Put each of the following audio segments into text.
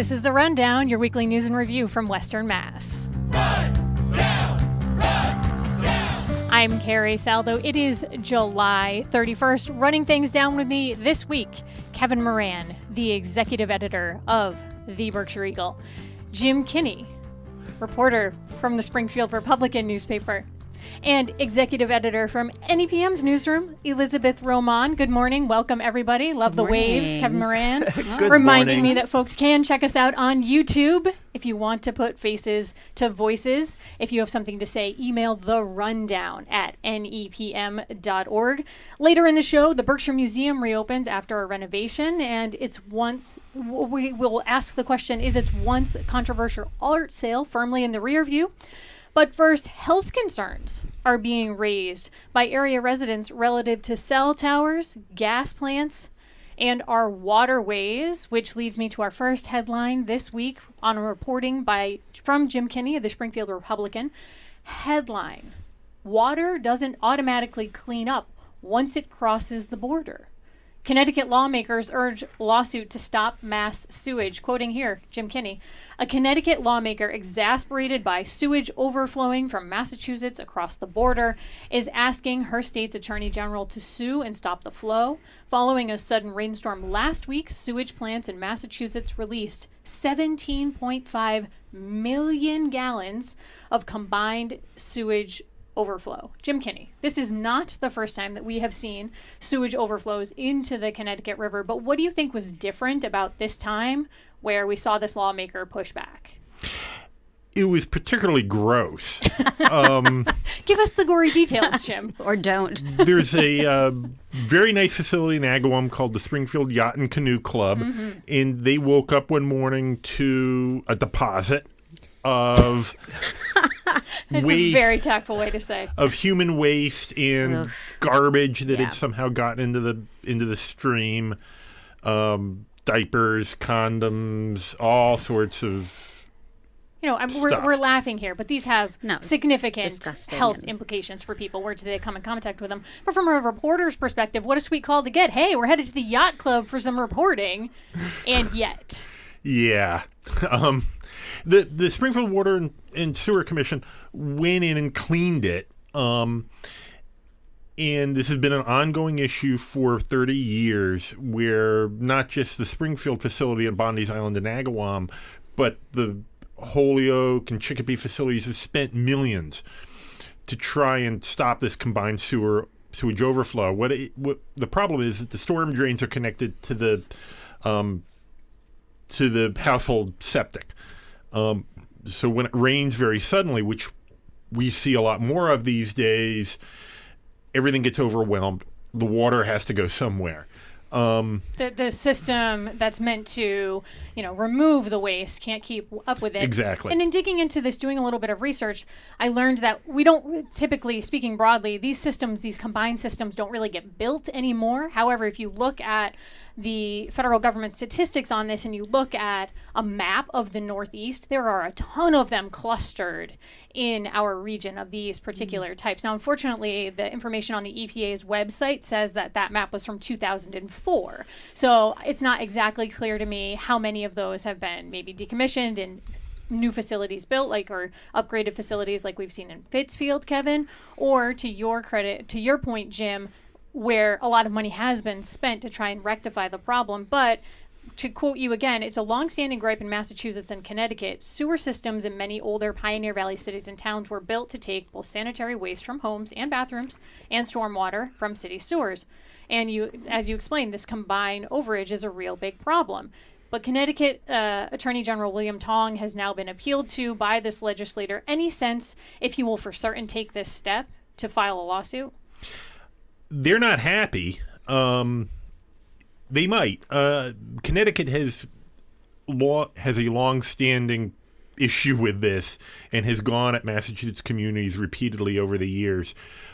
This is The Rundown, your weekly news and review from Western Mass. I'm Carrie Saldo. It is July 31st. Running things down with me this week, Kevin Moran, the executive editor of the Berkshire Eagle. Jim Kinney, reporter from the Springfield Republican newspaper. And executive editor from NEPM's newsroom, Elizabeth Román. Good morning. Welcome, everybody. Love the waves. Kevin Moran. Reminding me that folks can check us out on YouTube if you want to put faces to voices. If you have something to say, email therundown@nepm.org. Later in the show, the Berkshire Museum reopens after a renovation, and we will ask the question, is its once controversial art sale firmly in the rear view? But first, health concerns are being raised by area residents relative to cell towers, gas plants, and our waterways, which leads me to our first headline this week on a reporting from Jim Kinney of the Springfield Republican. Headline: water doesn't automatically clean up once it crosses the border. Connecticut lawmakers urge lawsuit to stop mass sewage. Quoting here, Jim Kinney, a Connecticut lawmaker exasperated by sewage overflowing from Massachusetts across the border is asking her state's attorney general to sue and stop the flow. Following a sudden rainstorm last week, sewage plants in Massachusetts released 17.5 million gallons of combined sewage overflow. Jim Kinney, this is not the first time that we have seen sewage overflows into the Connecticut River, but what do you think was different about this time where we saw this lawmaker push back? It was particularly gross. Give us the gory details, Jim. Or don't. There's a very nice facility in Agawam called the Springfield Yacht and Canoe Club, and they woke up one morning to a deposit of It's waste, a very tactful way to say. Of human waste and garbage that had somehow gotten into the stream, diapers, condoms, all sorts of we're laughing here, but these have significant health and implications for people where they come in contact with them. But from a reporter's perspective, what a sweet call to get. Hey, we're headed to the yacht club for some reporting, and yet. Yeah. The Springfield Water and Sewer Commission went in and cleaned it. And this has been an ongoing issue for 30 years where not just the Springfield facility at Bondi's Island in Agawam, but the Holyoke and Chicopee facilities have spent millions to try and stop this combined sewage overflow. What the problem is that the storm drains are connected to the household septic. So when it rains very suddenly, which we see a lot more of these days, everything gets overwhelmed. The water has to go somewhere. The system that's meant to, remove the waste can't keep up with it. Exactly. And in digging into this, doing a little bit of research, I learned that we don't typically, speaking broadly, these combined systems don't really get built anymore. However, if you look at the federal government statistics on this and you look at a map of the Northeast, there are a ton of them clustered in our region of these particular types. Now, unfortunately, the information on the EPA's website says that map was from 2004. So it's not exactly clear to me how many of those have been maybe decommissioned and new facilities built, or upgraded facilities like we've seen in Pittsfield, Kevin, or to your point, Jim, where a lot of money has been spent to try and rectify the problem. But to quote you again, it's a longstanding gripe in Massachusetts and Connecticut. Sewer systems in many older Pioneer Valley cities and towns were built to take both sanitary waste from homes and bathrooms and stormwater from city sewers. And as you explained, this combined overage is a real big problem. But Connecticut Attorney General William Tong has now been appealed to by this legislator. Any sense if he will for certain take this step to file a lawsuit? They're not happy. They might. Connecticut has a long-standing issue with this and has gone at Massachusetts communities repeatedly over the years.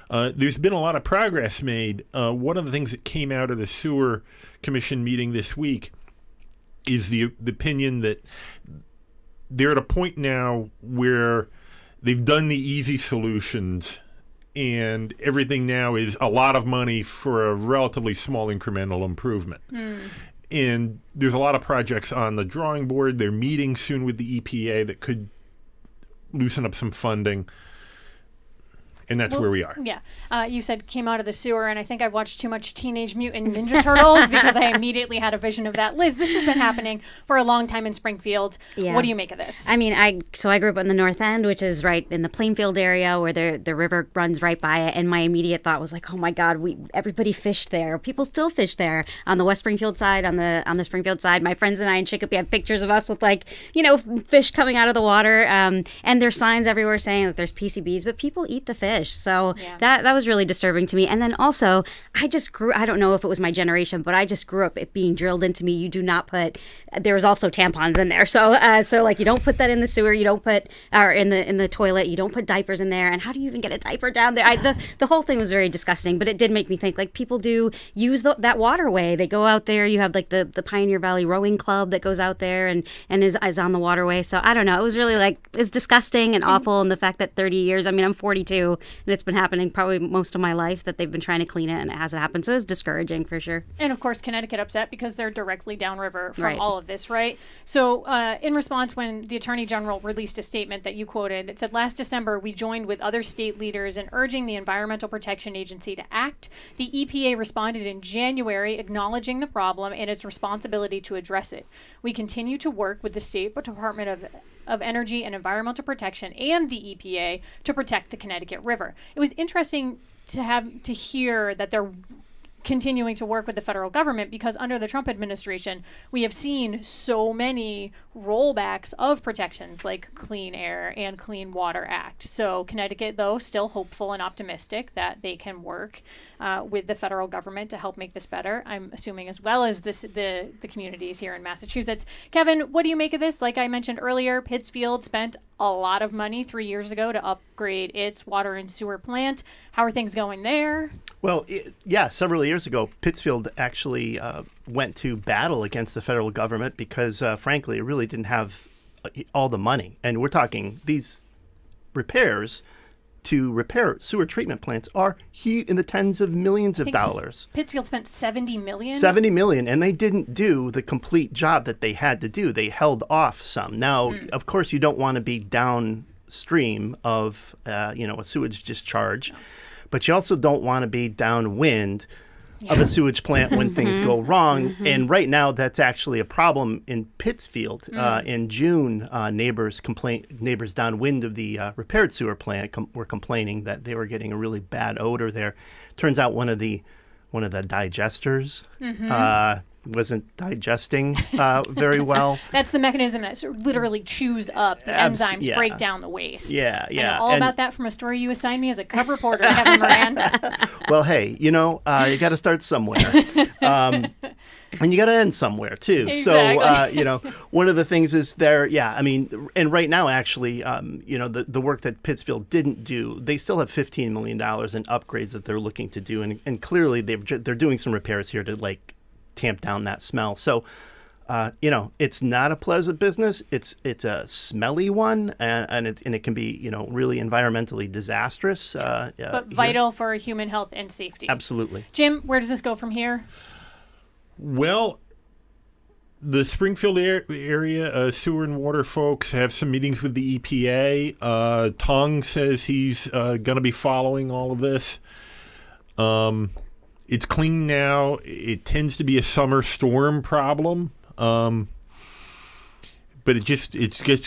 There's been a lot of progress made. One of the things that came out of the Sewer Commission meeting this week is the opinion that they're at a point now where they've done the easy solutions and everything now is a lot of money for a relatively small incremental improvement. And there's a lot of projects on the drawing board. They're meeting soon with the EPA that could loosen up some funding. And that's where we are. Yeah. You said came out of the sewer, and I think I've watched too much Teenage Mutant Ninja Turtles because I immediately had a vision of that. Liz, this has been happening for a long time in Springfield. Yeah. What do you make of this? I mean, I grew up in the North End, which is right in the Plainfield area where the river runs right by it. And my immediate thought was like, oh my God, everybody fished there. People still fish there on the West Springfield side, on the Springfield side. My friends and I in Chicopee have pictures of us with fish coming out of the water. And there's signs everywhere saying that there's PCBs, but people eat the fish. So that was really disturbing to me. And then also, I don't know if it was my generation, but I just grew up it being drilled into me. You do not put, there was also tampons in there. So you don't put that in the sewer. You don't put, or in the toilet. You don't put diapers in there. And how do you even get a diaper down there? The whole thing was very disgusting, but it did make me think people do use that waterway. They go out there. You have the Pioneer Valley Rowing Club that goes out there and is on the waterway. So I don't know. It was really it's disgusting and awful. And the fact that 30 years, I mean, I'm 42 and it's been happening probably most of my life that they've been trying to clean it and it hasn't happened. So it's discouraging for sure. And of course, Connecticut upset because they're directly downriver from Right. all of this, right? So in response, when the Attorney General released a statement that you quoted, it said, last December, we joined with other state leaders in urging the Environmental Protection Agency to act. The EPA responded in January, acknowledging the problem and its responsibility to address it. We continue to work with the State Department of Energy and Environmental Protection and the EPA to protect the Connecticut River. It was interesting to hear that they're continuing to work with the federal government because under the Trump administration, we have seen so many rollbacks of protections like Clean Air and Clean Water Act. So Connecticut, though, still hopeful and optimistic that they can work with the federal government to help make this better, I'm assuming, as well as the communities here in Massachusetts. Kevin, what do you make of this? Like I mentioned earlier, Pittsfield spent a lot of money 3 years ago to upgrade its water and sewer plant. How are things going there? Well, several years ago, Pittsfield actually went to battle against the federal government because, frankly, it really didn't have all the money. And we're talking these repairs to repair sewer treatment plants are in the tens of millions of dollars. Pittsfield spent $70 million? $70 million, and they didn't do the complete job that they had to do. They held off some. Now, of course, you don't want to be downstream of, a sewage discharge, but you also don't want to be downwind of a sewage plant when things go wrong. And right now, that's actually a problem in Pittsfield. In June, neighbors downwind of the repaired sewer plant were complaining that they were getting a really bad odor there. Turns out one of the digesters wasn't digesting very well. That's the mechanism that literally chews up the enzymes, break down the waste. Yeah. I know all about that from a story you assigned me as a cub reporter, Kevin Moran. Well, hey, you got to start somewhere. And you got to end somewhere, too. Exactly. So, one of the things is and right now, actually, the work that Pittsfield didn't do, they still have $15 million in upgrades that they're looking to do. And clearly, they're doing some repairs here to, tamp down that smell. So, it's not a pleasant business. It's a smelly one, and it can be, really environmentally disastrous. But vital for human health and safety. Absolutely. Jim, where does this go from here? Well, the Springfield area sewer and water folks have some meetings with the EPA. Tong says he's going to be following all of this. It's clean now. It tends to be a summer storm problem. But it's just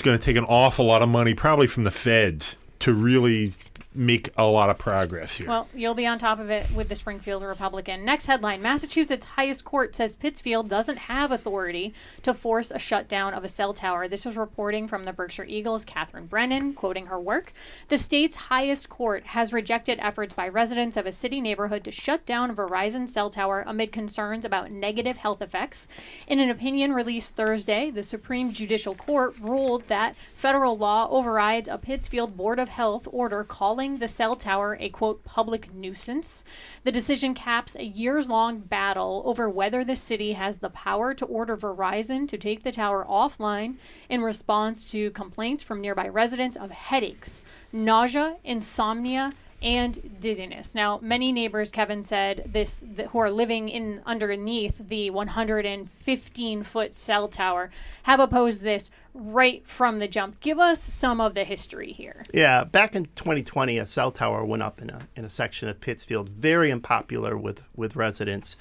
going to take an awful lot of money, probably from the feds, to really make a lot of progress here. Well, you'll be on top of it with the Springfield Republican. Next headline, Massachusetts highest court says Pittsfield doesn't have authority to force a shutdown of a cell tower. This was reporting from the Berkshire Eagle's Catherine Brennan, quoting her work. The state's highest court has rejected efforts by residents of a city neighborhood to shut down a Verizon cell tower amid concerns about negative health effects. In an opinion released Thursday, the Supreme Judicial Court ruled that federal law overrides a Pittsfield Board of Health order calling the cell tower a, quote, public nuisance. The decision caps a years-long battle over whether the city has the power to order Verizon to take the tower offline in response to complaints from nearby residents of headaches, nausea, insomnia, and dizziness. Now, many neighbors, Kevin said, who are living in underneath the 115-foot cell tower have opposed this right from the jump. Give us some of the history here. Yeah, back in 2020, a cell tower went up in a section of Pittsfield, very unpopular with residents.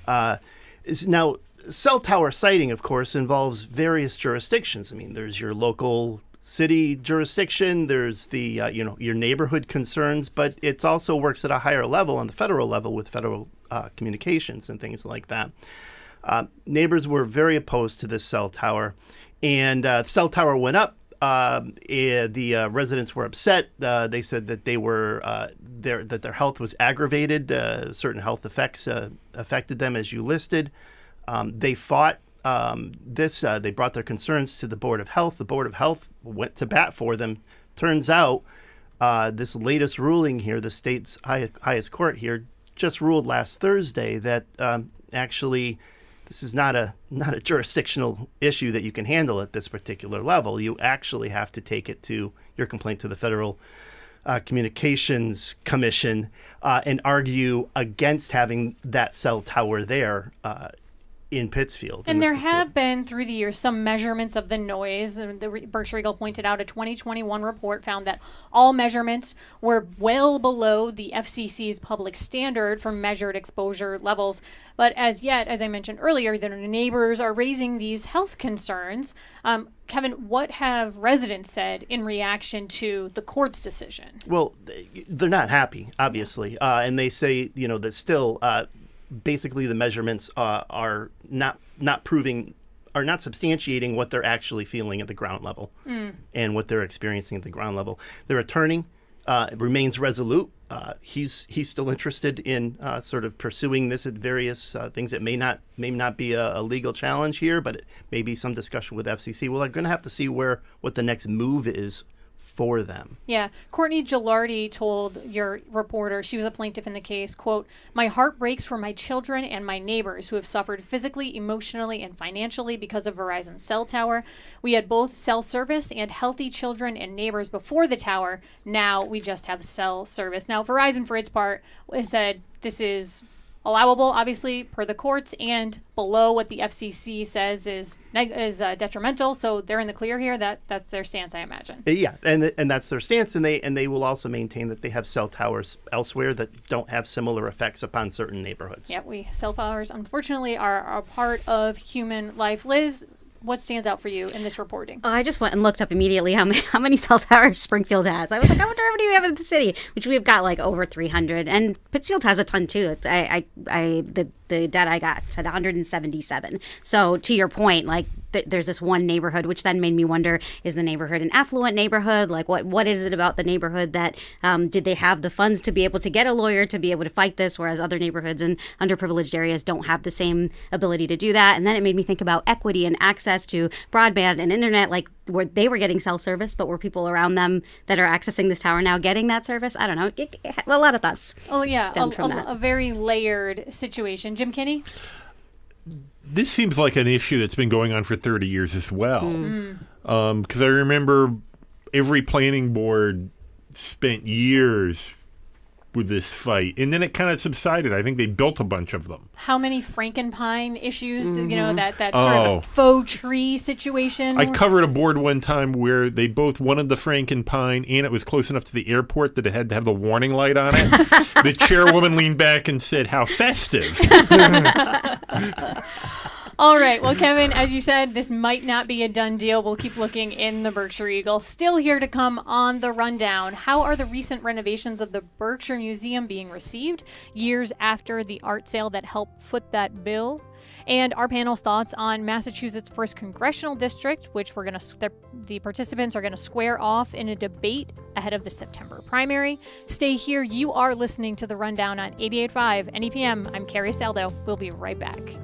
Now, cell tower siting, of course, involves various jurisdictions. I mean, there's your local city jurisdiction, there's the your neighborhood concerns, but it also works at a higher level, on the federal level, with federal communications and things like that. Neighbors were very opposed to this cell tower, and the cell tower went up. The residents were upset. They said that that their health was aggravated. Certain health effects affected them, as you listed. They fought this. They brought their concerns to the Board of Health. The Board of Health went to bat for them. Turns out, this latest ruling here, the state's highest court here, just ruled last Thursday that actually this is not a jurisdictional issue that you can handle at this particular level. You actually have to take it to your complaint to the Federal Communications Commission and argue against having that cell tower there in Pittsfield. And there have been, through the years, some measurements of the noise. The Berkshire Eagle pointed out a 2021 report found that all measurements were well below the FCC's public standard for measured exposure levels. But as yet, as I mentioned earlier, the neighbors are raising these health concerns. Kevin, what have residents said in reaction to the court's decision? Well, they're not happy, obviously. And they say, that still... basically, the measurements are not substantiating what they're actually feeling at the ground level and what they're experiencing at the ground level. Their attorney remains resolute. He's still interested in sort of pursuing this at various things. It may not be a legal challenge here, but it may be some discussion with FCC. Well, they're going to have to see what the next move is for them. Yeah. Courtney Gilardi told your reporter, she was a plaintiff in the case, quote, "My heart breaks for my children and my neighbors who have suffered physically, emotionally, and financially because of Verizon's cell tower. We had both cell service and healthy children and neighbors before the tower. Now we just have cell service." Now, Verizon, for its part, has said this is allowable, obviously, per the courts, and below what the FCC says is detrimental. So they're in the clear here. That's their stance, I imagine. Yeah, and that's their stance, and they will also maintain that they have cell towers elsewhere that don't have similar effects upon certain neighborhoods. Yeah, cell towers, unfortunately, are a part of human life. Liz, what stands out for you in this reporting? I just went and looked up immediately how many cell towers Springfield has. I was like, I wonder how many we have in the city, which we've got like over 300. And Pittsfield has a ton too. The data I got said 177. So to your point, like there's this one neighborhood, which then made me wonder, is the neighborhood an affluent neighborhood? Like what is it about the neighborhood that did they have the funds to be able to get a lawyer to be able to fight this, whereas other neighborhoods in underprivileged areas don't have the same ability to do that? And then it made me think about equity and access to broadband and internet, like where they were getting cell service, but were people around them that are accessing this tower now getting that service? I don't know. A lot of thoughts. Oh yeah, stem from that. A very layered situation. Jim Kinney? This seems like an issue that's been going on for 30 years as well. Because I remember every planning board spent years with this fight, and then it kind of subsided. I think they built a bunch of them. How many Frankenpine issues, that sort of faux tree situation? I covered a board one time where they both wanted the Frankenpine, and it was close enough to the airport that it had to have the warning light on it. The chairwoman leaned back and said, "How festive." All right. Well, Kevin, as you said, this might not be a done deal. We'll keep looking in the Berkshire Eagle. Still here to come on the rundown. How are the recent renovations of the Berkshire Museum being received years after the art sale that helped foot that bill? And our panel's thoughts on Massachusetts' first congressional district, which the participants are going to square off in a debate ahead of the September primary. Stay here. You are listening to The Rundown on 88.5 NEPM. I'm Carrie Saldo. We'll be right back.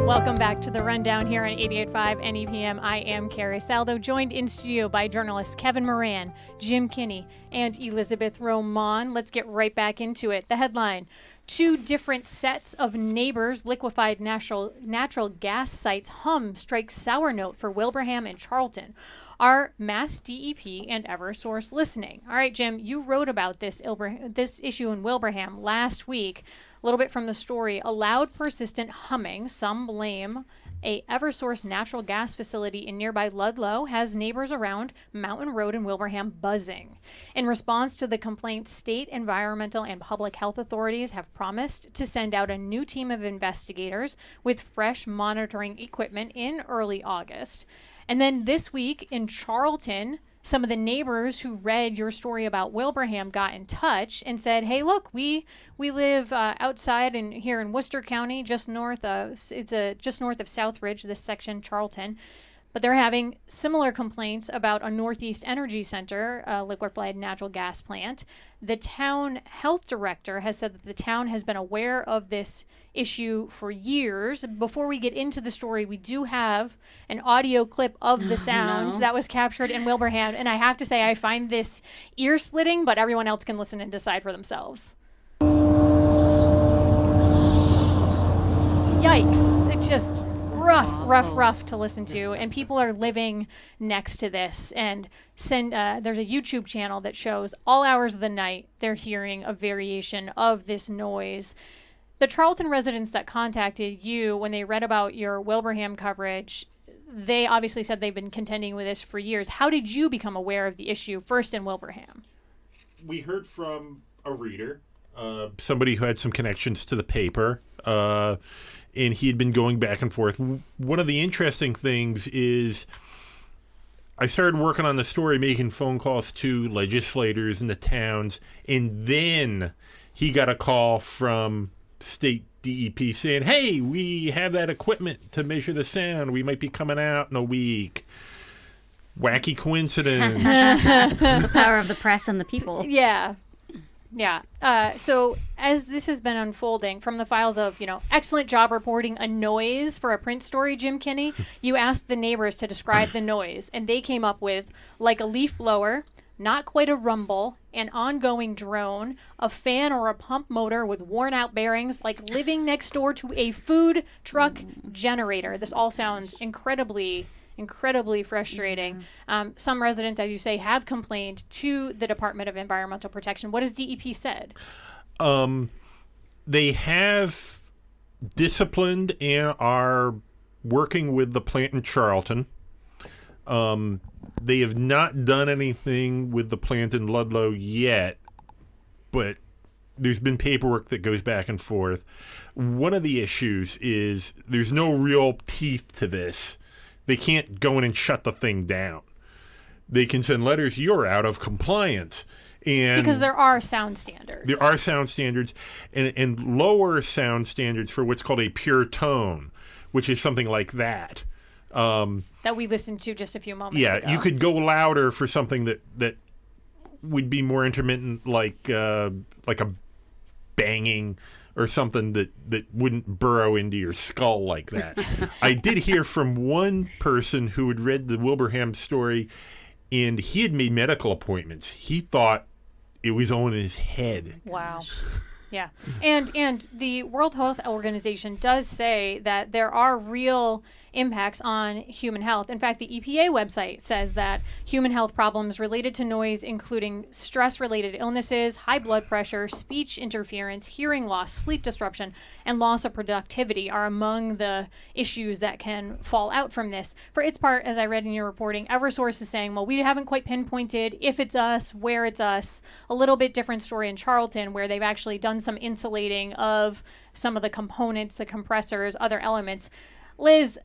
Welcome back to the Rundown here on 88.5 NEPM. I am Carrie Saldo, joined in studio by journalists Kevin Moran, Jim Kinney, and Elizabeth Román. Let's get right back into it. The headline: 2 different sets of neighbors, liquefied natural gas sites hum strikes sour note for Wilbraham and Charlton. Are Mass DEP and Eversource listening? All right, Jim, you wrote about this issue in Wilbraham last week. A little bit from the story: a loud, persistent humming, some blame a Eversource natural gas facility in nearby Ludlow, has neighbors around Mountain Road in Wilbraham buzzing. In response to the complaint, state environmental and public health authorities have promised to send out a new team of investigators with fresh monitoring equipment in early August. And then this week in Charlton, some of the neighbors who read your story about Wilbraham got in touch and said, hey, look, we live outside here in Worcester County, just north of Southridge, this section, Charlton. But they're having similar complaints about a Northeast Energy Center, a liquefied natural gas plant. The town health director has said that the town has been aware of this issue for years. Before we get into the story, we do have an audio clip of the sound that was captured in Wilbraham. And I have to say, I find this ear-splitting, but everyone else can listen and decide for themselves. Yikes. It just... rough to listen to, and people are living next to this. And there's a YouTube channel that shows all hours of the night they're hearing a variation of this noise. The Charlton residents that contacted you when they read about your Wilbraham coverage, they obviously said they've been contending with this for years. How did you become aware of the issue first in Wilbraham? We heard from a reader, somebody who had some connections to the paper, and he had been going back and forth. One of the interesting things is I started working on the story, making phone calls to legislators in the towns, and then he got a call from state DEP saying, hey, we have that equipment to measure the sound. We might be coming out in a week. Wacky coincidence. The power of the press and the people. Yeah. So as this has been unfolding from the files of, excellent job reporting a noise for a print story, Jim Kinney, you asked the neighbors to describe the noise, and they came up with like a leaf blower, not quite a rumble, an ongoing drone, a fan or a pump motor with worn out bearings, like living next door to a food truck generator. This all sounds incredibly frustrating. Some residents, as you say, have complained to the Department of Environmental Protection. What has DEP said? They have disciplined and are working with the plant in Charlton. They have not done anything with the plant in Ludlow yet, but there's been paperwork that goes back and forth. One of the issues is there's no real teeth to this. They can't go in and shut the thing down. They can send letters, you're out of compliance. And because there are sound standards. There are sound standards and lower sound standards for what's called a pure tone, which is something like that. That we listened to just a few moments ago. Yeah, you could go louder for something that would be more intermittent, like a banging or something that wouldn't burrow into your skull like that. I did hear from one person who had read the Wilbraham story, and he had made medical appointments. He thought it was on his head. Wow. Yeah. And the World Health Organization does say that there are real impacts on human health. In fact, the EPA website says that human health problems related to noise, including stress-related illnesses, high blood pressure, speech interference, hearing loss, sleep disruption, and loss of productivity are among the issues that can fall out from this. For its part, as I read in your reporting, Eversource is saying, well, we haven't quite pinpointed if it's us, where it's us. A little bit different story in Charlton, where they've actually done some insulating of some of the components, the compressors, other elements. Liz,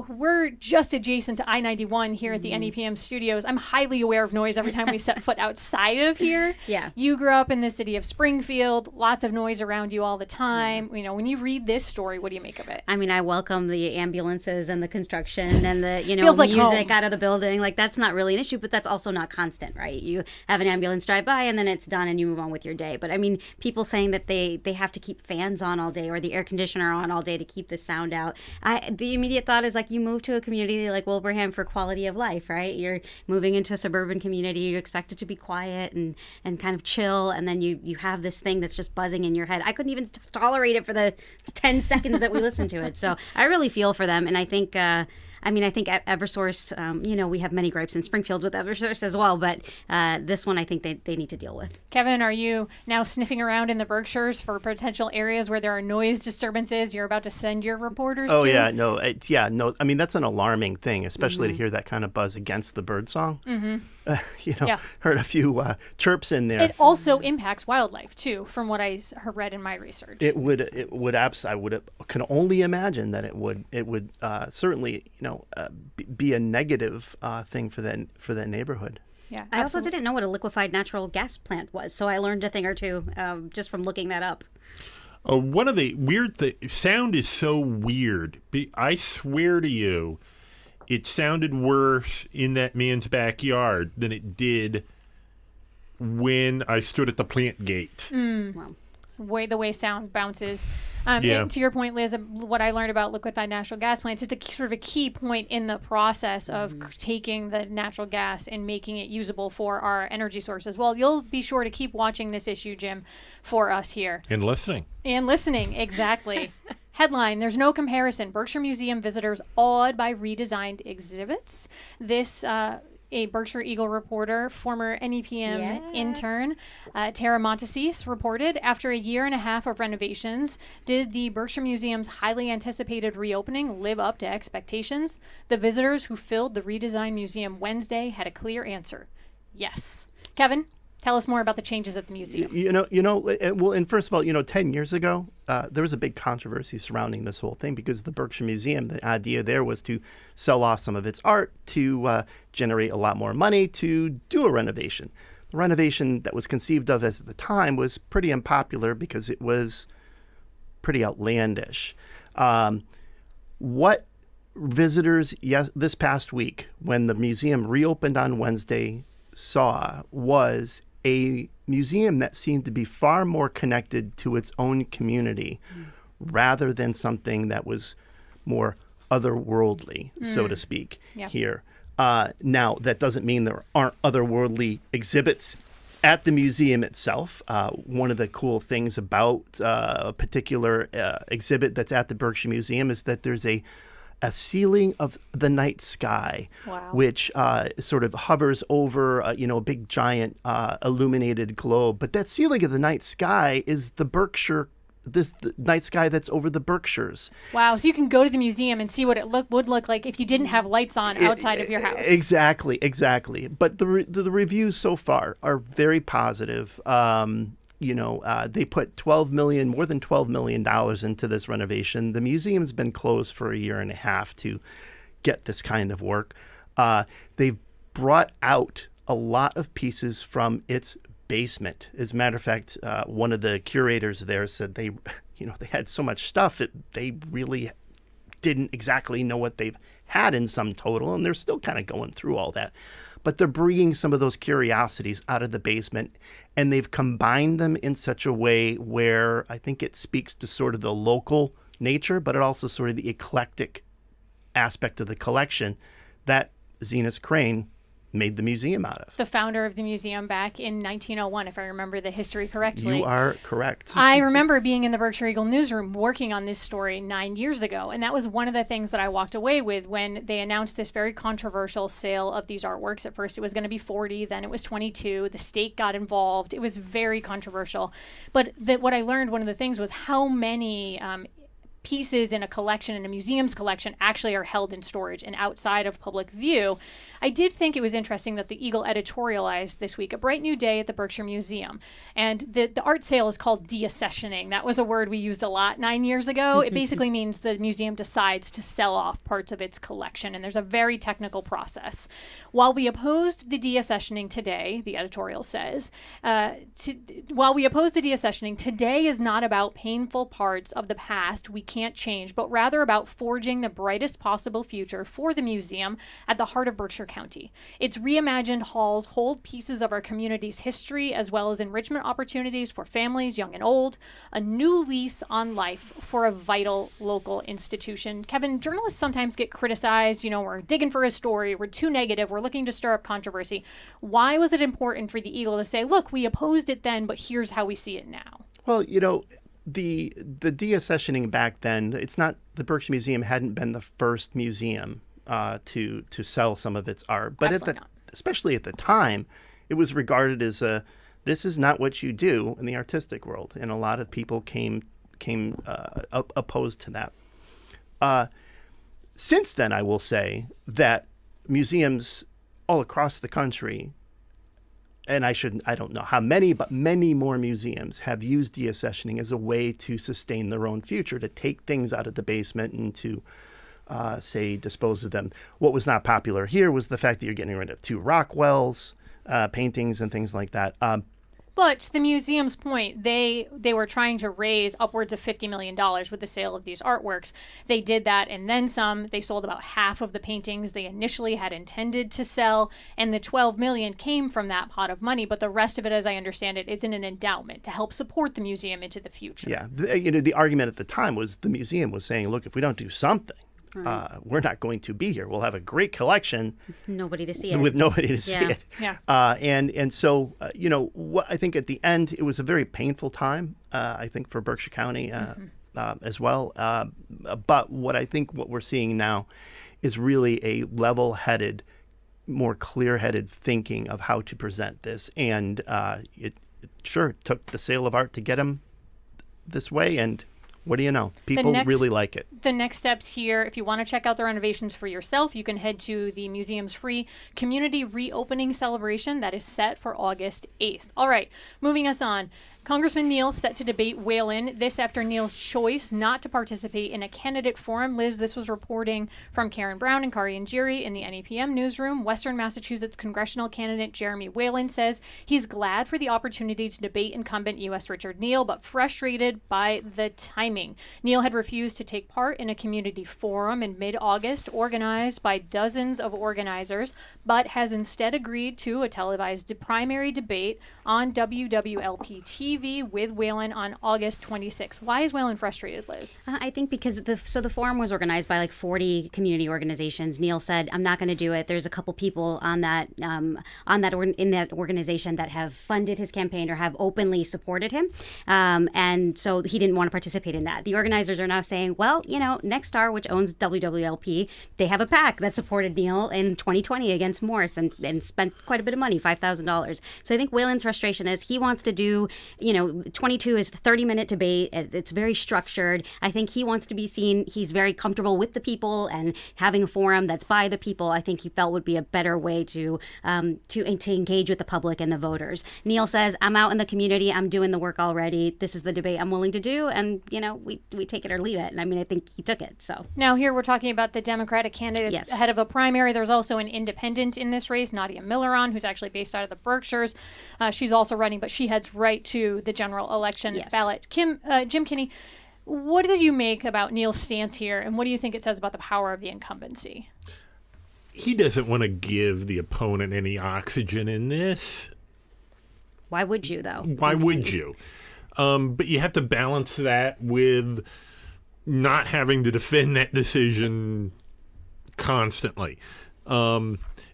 we're just adjacent to I-91 here at the NEPM studios. I'm highly aware of noise every time we set foot outside of here. Yeah. You grew up in the city of Springfield, lots of noise around you all the time. When you read this story, what do you make of it? I mean, I welcome the ambulances and the construction and the, Feels like music home. out of the building. Like, that's not really an issue, but that's also not constant, right? You have an ambulance drive by and then it's done and you move on with your day. But I mean, people saying that they have to keep fans on all day or the air conditioner on all day to keep the sound out. The immediate thought is like, you move to a community like Wilbraham for quality of life, right? You're moving into a suburban community. You expect it to be quiet and kind of chill. And then you have this thing that's just buzzing in your head. I couldn't even tolerate it for the 10 seconds that we listened to it. So I really feel for them. And I think, I think Eversource, we have many gripes in Springfield with Eversource as well, but this one I think they need to deal with. Kevin, are you now sniffing around in the Berkshires for potential areas where there are noise disturbances you're about to send your reporters to? Oh, yeah, no. I mean, that's an alarming thing, especially to hear that kind of buzz against the birdsong. Heard a few chirps in there. It also impacts wildlife, too, from what I read in my research. I can only imagine that it would certainly, be a negative thing for that neighborhood. Yeah, I also didn't know what a liquefied natural gas plant was, so I learned a thing or two just from looking that up. One of the weird sound is so weird. I swear to you, it sounded worse in that man's backyard than it did when I stood at the plant gate. Wow. The way sound bounces. Yeah. And to your point, Liz, what I learned about liquefied natural gas plants, it's sort of a key point in the process of taking the natural gas and making it usable for our energy sources. Well, you'll be sure to keep watching this issue, Jim, for us here. And listening. Exactly. Headline, there's no comparison. Berkshire Museum visitors awed by redesigned exhibits. This a Berkshire Eagle reporter, former NEPM intern, Tara Montesis, reported after a year and a half of renovations, did the Berkshire Museum's highly anticipated reopening live up to expectations? The visitors who filled the redesigned museum Wednesday had a clear answer. Yes. Kevin, tell us more about the changes at the museum. And first of all, 10 years ago, there was a big controversy surrounding this whole thing because the Berkshire Museum, the idea there was to sell off some of its art to generate a lot more money to do a renovation. The renovation that was conceived of at the time was pretty unpopular because it was pretty outlandish. What visitors this past week, when the museum reopened on Wednesday, saw was a museum that seemed to be far more connected to its own community rather than something that was more otherworldly, so to speak, here. Now, that doesn't mean there aren't otherworldly exhibits at the museum itself. One of the cool things about a particular exhibit that's at the Berkshire Museum is that there's a ceiling of the night sky, which sort of hovers over, a big giant illuminated globe. But that ceiling of the night sky is the night sky that's over the Berkshires. Wow! So you can go to the museum and see what it would look like if you didn't have lights on outside of your house. Exactly. But the reviews so far are very positive. They put more than $12 million into this renovation. The museum's been closed for a year and a half to get this kind of work. They've brought out a lot of pieces from its basement. As a matter of fact, one of the curators there said they had so much stuff that they really didn't exactly know what they've had in sum total, and they're still kind of going through all that. But they're bringing some of those curiosities out of the basement, and they've combined them in such a way where I think it speaks to sort of the local nature, but it also sort of the eclectic aspect of the collection that Zenas Crane made the museum out of. The founder of the museum back in 1901, if I remember the history correctly. You are correct. I remember being in the Berkshire Eagle newsroom working on this story 9 years ago, and that was one of the things that I walked away with when they announced this very controversial sale of these artworks. At first it was going to be 40, then it was 22. The state got involved. It was very controversial. But what I learned, one of the things was how many pieces in a collection, in a museum's collection, actually are held in storage and outside of public view. I did think it was interesting that the Eagle editorialized this week a bright new day at the Berkshire Museum. And the art sale is called deaccessioning. That was a word we used a lot 9 years ago. It basically means the museum decides to sell off parts of its collection, and there's a very technical process. While we opposed the deaccessioning today, the editorial says, while we oppose the deaccessioning, today is not about painful parts of the past we can't change, but rather about forging the brightest possible future for the museum at the heart of Berkshire County. Its reimagined halls hold pieces of our community's history as well as enrichment opportunities for families, young and old, a new lease on life for a vital local institution. Kevin, journalists sometimes get criticized, we're digging for a story, we're too negative, we're looking to stir up controversy. Why was it important for the Eagle to say, look, we opposed it then, but here's how we see it now? Well, the deaccessioning back then, it's not, the Berkshire Museum hadn't been the first museum to sell some of its art, but especially at the time, it was regarded as this is not what you do in the artistic world, and a lot of people came opposed to that. Since then, I will say that museums all across the country, and I don't know how many, but many more museums have used deaccessioning as a way to sustain their own future, to take things out of the basement and to, say, dispose of them. What was not popular here was the fact that you're getting rid of 2 Rockwells, paintings and things like that. But to the museum's point, they were trying to raise upwards of $50 million with the sale of these artworks. They did that and then some. They sold about half of the paintings they initially had intended to sell, and the $12 million came from that pot of money. But the rest of it, as I understand it, is in an endowment to help support the museum into the future. Yeah, the argument at the time was the museum was saying, look, if we don't do something, we're not going to be here. We'll have a great collection. Nobody to see it. With nobody to see it. Yeah. And so, what I think at the end, it was a very painful time, I think, for Berkshire County as well. But what we're seeing now is really a level-headed, more clear-headed thinking of how to present this. And it sure took the sale of art to get them this way, and what do you know? People really like it. The next steps here, if you want to check out the renovations for yourself, you can head to the museum's free community reopening celebration that is set for August 8th. All right, moving us on. Congressman Neal set to debate Whalen. This after Neal's choice not to participate in a candidate forum. Liz, this was reporting from Karen Brown and Kari Njiri in the NEPM newsroom. Western Massachusetts congressional candidate Jeremy Whalen says he's glad for the opportunity to debate incumbent U.S. Richard Neal, but frustrated by the timing. Neal had refused to take part in a community forum in mid-August organized by dozens of organizers, but has instead agreed to a televised primary debate on WWLP TV with Whalen on August 26th. Why is Whalen frustrated, Liz? I think because the forum was organized by like 40 community organizations. Neal said, "I'm not going to do it." There's a couple people in that organization that have funded his campaign or have openly supported him, and so he didn't want to participate in that. The organizers are now saying, "Well, Nexstar, which owns WWLP, they have a PAC that supported Neal in 2020 against Morris and spent quite a bit of money, $5,000." So I think Whalen's frustration is he wants to do. 22 is a 30-minute debate. It's very structured. I think he wants to be seen. He's very comfortable with the people and having a forum that's by the people. I think he felt would be a better way to engage with the public and the voters. Neal says, "I'm out in the community. I'm doing the work already. This is the debate I'm willing to do." And, we take it or leave it. And I mean, I think he took it. So now here we're talking about the Democratic candidates ahead of a primary. There's also an independent in this race, Nadia Milleron, who's actually based out of the Berkshires. She's also running, but she heads right to the general election ballot. Jim Kinney, what did you make about Neal's stance here, and what do you think it says about the power of the incumbency? He doesn't want to give the opponent any oxygen in this. Why would you, though? Why would you? But you have to balance that with not having to defend that decision constantly.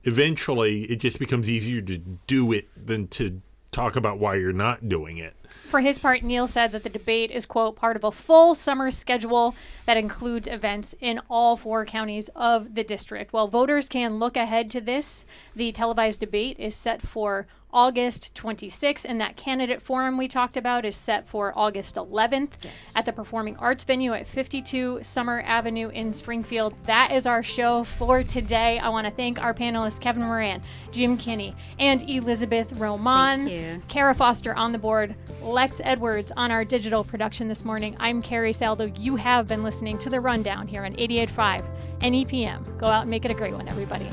Eventually, it just becomes easier to do it than to talk about why you're not doing it. For his part, Neil said that the debate is, quote, part of a full summer schedule that includes events in all 4 counties of the district. Well, voters can look ahead to this. The televised debate is set for August 26th, and that candidate forum we talked about is set for August 11th at the Performing Arts venue at 52 Summer Avenue in Springfield. That is our show for today. I want to thank our panelists, Kevin Moran, Jim Kinney, and Elizabeth Román. Thank you. Kara Foster on the board, Lex Edwards on our digital production this morning. I'm Carrie Saldo. You have been listening to The Rundown here on 88.5 NEPM. Go out and make it a great one, everybody.